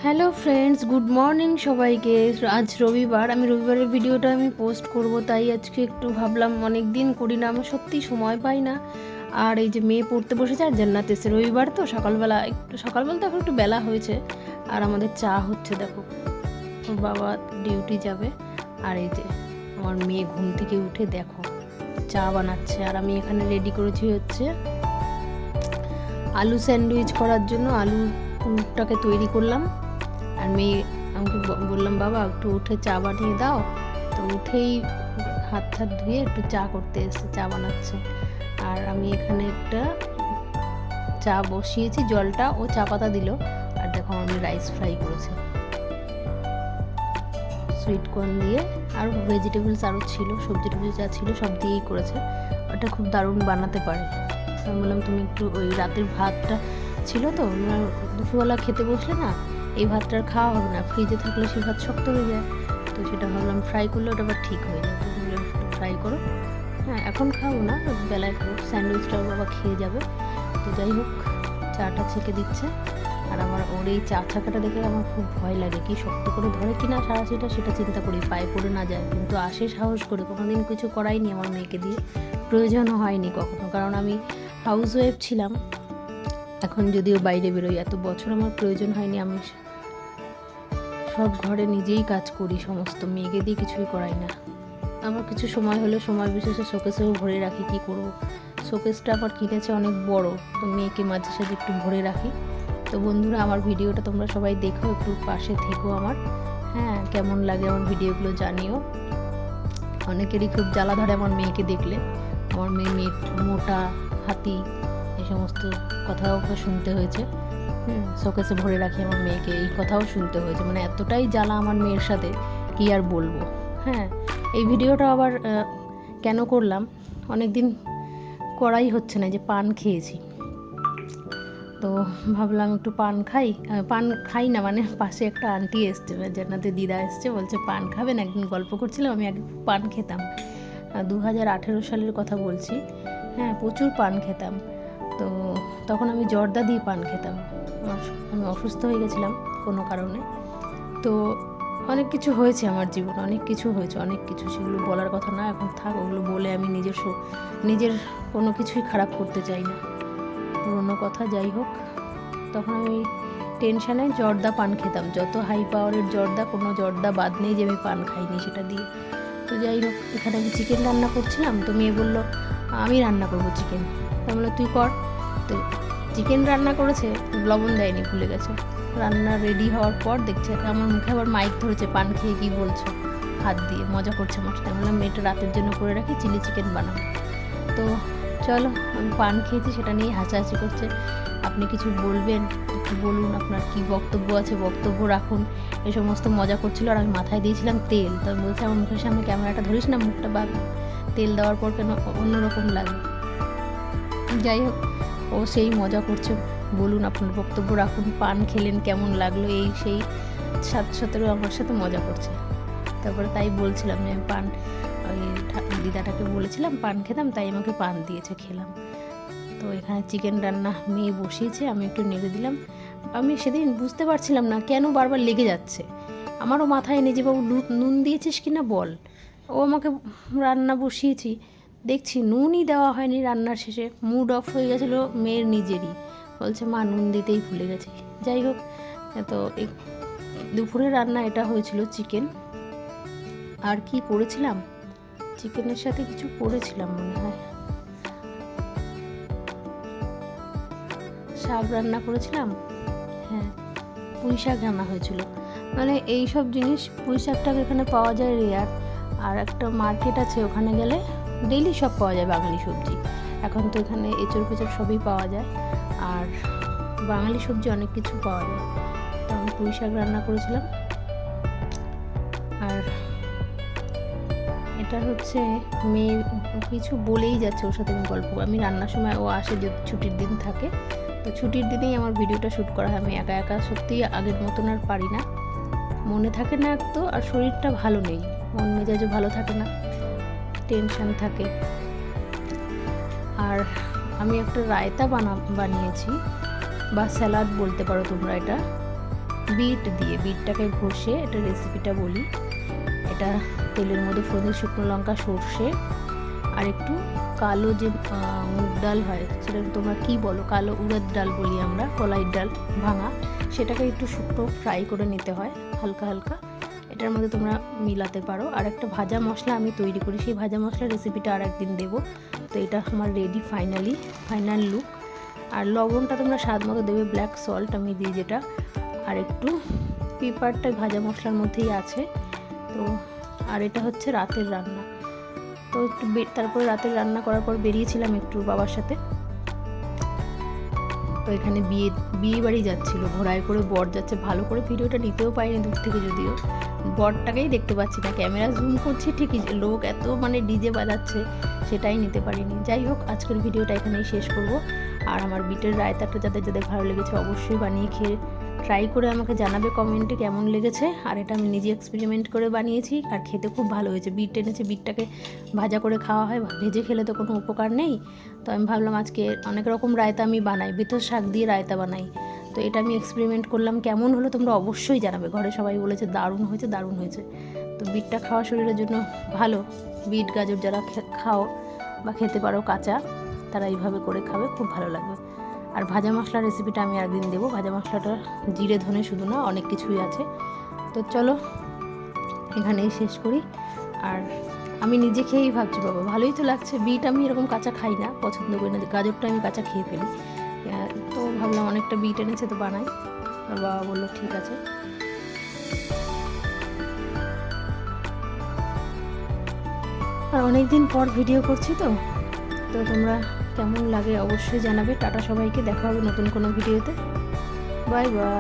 Hello friends, good morning সবাইকে। আজ রবিবার, আমি রবিবারের ভিডিওটা পোস্ট করব, তাই আজকে একটু ভাবলাম, অনেক দিন করি না, আমার সত্যিই সময় পাই না। আর এই যে মেয়ে পড়তে বসেছে আর জান্নাত এসে, রবিবার তো সকালবেলা তো এখন একটু বেলা হয়েছে। আর আমাদের চা হচ্ছে, দেখো ওর বাবা ডিউটি যাবে। আর এই যে আমার মেয়ে ঘুম থেকে উঠে দেখো চা বানাচ্ছে। আর আমি এখানে রেডি করেছি হচ্ছে আলু স্যান্ডউইচ করার জন্য, আলুটাকে তৈরি করলাম। আর মেয়ে আমাকে বললাম, বাবা একটু উঠে চা বানিয়ে দাও। তো উঠেই হাত ধুয়ে একটু চা করতে এসে চা বানাচ্ছে। আর আমি এখানে একটা চা বসিয়েছি, জলটা ও চা পাতা দিল। আর দেখো আমি রাইস ফ্রাই করেছে সুইট কর্ন দিয়ে, আর ভেজিটেবলস আরও ছিল, সবজি টবজি যা ছিল সব দিয়েই করেছে। ওটা খুব দারুণ বানাতে পারে। আমি বললাম তুমি একটু ওই রাতের ভাতটা ছিল তো, দুপুরবেলা খেতে বসলে না এই ভাতটা আর খাওয়া হবে না, ফ্রিজে থাকলে সেই ভাত শক্ত হয়ে যায়। তো সেটা ভাবলাম ফ্রাই করলে ওটা আবার ঠিক হয়ে যায়। তো বললাম ফ্রাই করো, হ্যাঁ এখন খাবো না, বেলায় খাবো, স্যান্ডউইচটাও বাবা খেয়ে যাবে। তো যাই হোক, চাটা ছেঁকে দিচ্ছে। আর আমার ওর এই চা ছাকাটা দেখে আমার খুব ভয় লাগে, কি শক্ত করে ধরে কিনা সারাশিটা সেটা চিন্তা করি, পায়ে পড়ে না যায়। কিন্তু আসে সাহস করে, কোনোদিন কিছু করাইনি আমার মেয়েকে দিয়ে, প্রয়োজনও হয়নি কখনো, কারণ আমি হাউস ওয়াইফ ছিলাম। এখন যদিও বাইরে বেরোই, এত বছর আমার প্রয়োজন হয়নি। আমি সব ঘরে নিজেই কাজ করি, সমস্ত মেয়েকে দিয়ে কিছুই করাই না। আমার কিছু সময় হলে সময় বিশেষে শোকেসেও ভরে রাখি, কি করব। শোকেসটা আবার কিনেছে অনেক বড়, তো মেয়েকে মাঝে সাঝে একটু ভরে রাখি। তো বন্ধুরা, আমার ভিডিওটা তোমরা সবাই দেখো, একটু পাশে থেকো আমার, হ্যাঁ কেমন লাগে আমার ভিডিওগুলো জানিও। অনেকেরই খুব জ্বালা ধরে আমার মেয়েকে দেখলে, আমার মেয়ে মোটা, হাতি, এই সমস্ত কথাও শুনতে হয়েছে। শোকেসে ভরে রাখি আমার মেয়েকে, এই কথাও শুনতে হয়েছে, মানে এতটাই জ্বালা আমার মেয়ের সাথে, কি আর বলবো। হ্যাঁ, এই ভিডিওটা আবার কেন করলাম, অনেক দিন করাই হচ্ছে না, যে পান খেয়েছি, তো ভাবলাম একটু পান খাই না, মানে পাশে একটা আন্টি এসছে, জান্নাতের দিদা এসছে, বলছে পান খাবেন, একদিন গল্প করছিলাম, আমি আগে পান খেতাম, 2018 সালের কথা বলছি। হ্যাঁ, প্রচুর পান খেতাম। তো তখন আমি জর্দা দিয়ে পান খেতাম। আমি অসুস্থ হয়ে গেছিলাম কোনো কারণে। তো অনেক কিছু হয়েছে আমার জীবনে, অনেক কিছু হয়েছে, অনেক কিছু, সেগুলো বলার কথা না, এখন থাক, ওগুলো বলে আমি নিজের কোনো কিছুই খারাপ করতে চাই না, পুরোনো কথা। যাই হোক, তখন আমি টেনশানে জর্দা পান খেতাম, যত হাই পাওয়ারের জর্দা, কোনো জর্দা বাদ নেই যে আমি পান খাইনি সেটা দিয়ে। তো যাই হোক, এখানে আমি চিকেন রান্না করছিলাম, তো মেয়ে বললো আমি রান্না করবো চিকেন। তো বললো তুই কর। তো চিকেন রান্না করেছে, লবণ দেয়নি, ভুলে গেছে। রান্না রেডি হওয়ার পর দেখছে আমার মুখে আবার মাইক ধরেছে, পান খেয়ে কী বলছো, হাত দিয়ে মজা করছে আমার সাথে। বললাম মেয়েটা রাতের জন্য করে রাখি, চিলি চিকেন বানাবো। তো চলো, আমি পান খেয়েছি সেটা নিয়ে হাসাহাসি করছে। আপনি কিছু বলবেন, একটু বলুন, আপনার কি বক্তব্য আছে বক্তব্য রাখুন, এই সমস্ত মজা করছিল। আর আমি মাথায় দিয়েছিলাম তেল, তো আমি বলছি আমার মুখের সামনে ক্যামেরাটা ধরিস না, মুখটা বাদ, তেল দেওয়ার পর কেন অন্যরকম লাগে। যাই হোক, ও সেই মজা করছে, বলুন আপনার বক্তব্য রাখুন, পান খেলেন কেমন লাগলো, এই সেই 7-17 আমার সাথে মজা করছে। তারপরে তাই বলছিলাম যে আমি পান, ওই দিদাটাকে বলেছিলাম পান খেতাম, তাই আমাকে পান দিয়েছে, খেলাম। তো এখানে চিকেন রান্না মেয়ে বসিয়েছে, আমি একটু নেড়ে দিলাম। আমি সেদিন বুঝতে পারছিলাম না কেন বারবার লেগে যাচ্ছে, আমারও মাথায় নেই যে বাবু নুন দিয়েছিস কি না বল। ও আমাকে রান্না বসিয়েছি, দেখছি নুনই দেওয়া হয়নি, রান্নার শেষে মুড অফ হয়ে গেছিলো মেয়ের নিজেরই, বলছে মা নুন দিতেই ভুলে গেছি। যাই হোক, তো দুপুরের রান্না এটা হয়েছিল চিকেন। আর কি করেছিলাম, চিকেনের সাথে কিছু করেছিলাম মনে হয়, শাক রান্না করেছিলাম, হ্যাঁ পুঁই শাক রান্না হয়েছিল। মানে এই সব জিনিস, পুঁই শাকটা এখানে পাওয়া যায় রেয়ার, আর একটা মার্কেট আছে, ওখানে গেলে ডেইলি সব পাওয়া যায় বাঙালি সবজি। এখন তো এখানে এঁচড় ফেচড় সবই পাওয়া যায়, আর বাঙালি সবজি অনেক কিছু পাওয়া যায়। তো আমি পুঁই শাক রান্না করেছিলাম। আর এটা হচ্ছে মেয়ে কিছু বলেই যাচ্ছে, ওর সাথে আমি গল্প, আমি রান্নার সময় ও আসে, যে ছুটির দিন থাকে, তো ছুটির দিনেই আমার ভিডিওটা শ্যুট করা হয়। আমি একা একা সত্যিই আগের মতন আর পারি না, মনে থাকে না এক তো, আর শরীরটা ভালো নেই, মন মেজাজও ভালো থাকে না, টেনশান থাকে। আর আমি একটা রায়তা বানিয়েছি, বা স্যালাড বলতে পারো তোমরা এটা। বিট দিয়ে, বিটটাকে ঘষে এটা রেসিপিটা বলি। এটা তেলের মধ্যে ফোড়ন, শুকনো লঙ্কা, সর্ষে আর একটু কালো যে মুগ ডাল হয়, সেটা তোমরা কি বলো, কালো উড়দ ডাল বলি আমরা, কলাইয়ের ডাল ভাঙা, সেটাকে একটু শুকনো ফ্রাই করে নিতে হয় হালকা হালকা। এটার মধ্যে তোমরা মিলাতে পারো। আর একটা ভাজা মশলা আমি তৈরি করি, সেই ভাজা মশলার রেসিপিটা আর একদিন দেবো। তো এটা আমার রেডি ফাইনাল লুক। আর লবণটা তোমরা স্বাদ মতো দেবে, ব্ল্যাক সল্ট আমি দিই যেটা, আর একটু পেপারটা ভাজা মশলার মধ্যেই আছে। তো আর এটা হচ্ছে রাতের রান্না। তো একটু তারপরে রাতের রান্না করার পর বেরিয়েছিলাম একটু বাবার সাথে। তো এখানে বিয়ে বাড়ি যাচ্ছিলো, ঘোড়ায় করে বর যাচ্ছে। ভালো করে ভিডিওটা নিতেও পারিনি দূর থেকে, যদিও বরটাকেই দেখতে পাচ্ছি না, ক্যামেরা জুম করছি ঠিকই, লোক এত মানে ডিজে বাজাচ্ছে সেটাই নিতে পারিনি। যাই হোক, আজকের ভিডিওটা এখানেই শেষ করব। আর আমার বিটের রায়তাটা যাদের ভালো লেগেছে অবশ্যই বানিয়ে খেয়ে ট্রাই করে আমাকে জানাবে কমেন্টে কেমন লেগেছে। আর এটা আমি নিজে এক্সপেরিমেন্ট করে বানিয়েছি আর খেতে খুব ভালো হয়েছে। বিট এনেছে, বিটটাকে ভাজা করে খাওয়া হয়, ভেজে খেলে তো কোনো উপকার নেই। তো আমি ভাবলাম আজকে অনেক রকম রায়তা আমি বানাই, বেতর শাক দিয়ে রায়তা বানাই। তো এটা আমি এক্সপেরিমেন্ট করলাম, কেমন হলো তোমরা অবশ্যই জানাবে। ঘরে সবাই বলেছে দারুণ হয়েছে। তো বিটটা খাওয়া শরীরের জন্য ভালো। বিট গাজর যারা খাও বা খেতে পারো কাঁচা, তারা এইভাবে করে খাবে, খুব ভালো লাগবে। আর ভাজা মশলার রেসিপিটা আমি একদিন দেবো। ভাজা মশলাটা জিরে ধনে শুধু না, অনেক কিছুই আছে। তো চলো এখানেই শেষ করি। আর আমি নিজে খেয়েই ভাবছি বাবা ভালোই তো লাগছে। বিট আমি এরকম কাঁচা খাই না, পছন্দ করি না, গাজরটা আমি কাঁচা খেয়ে ফেলি। তো ভাবলাম অনেকটা বিট এনেছে তো বানাই। আর বাবা বললো ঠিক আছে। আর অনেক দিন পর ভিডিও করছি, তো তোমরা কেমন লাগে অবশ্যই জানাবে। টাটা সবাইকে, দেখা হবে নতুন কোনো ভিডিওতে। Bye bye.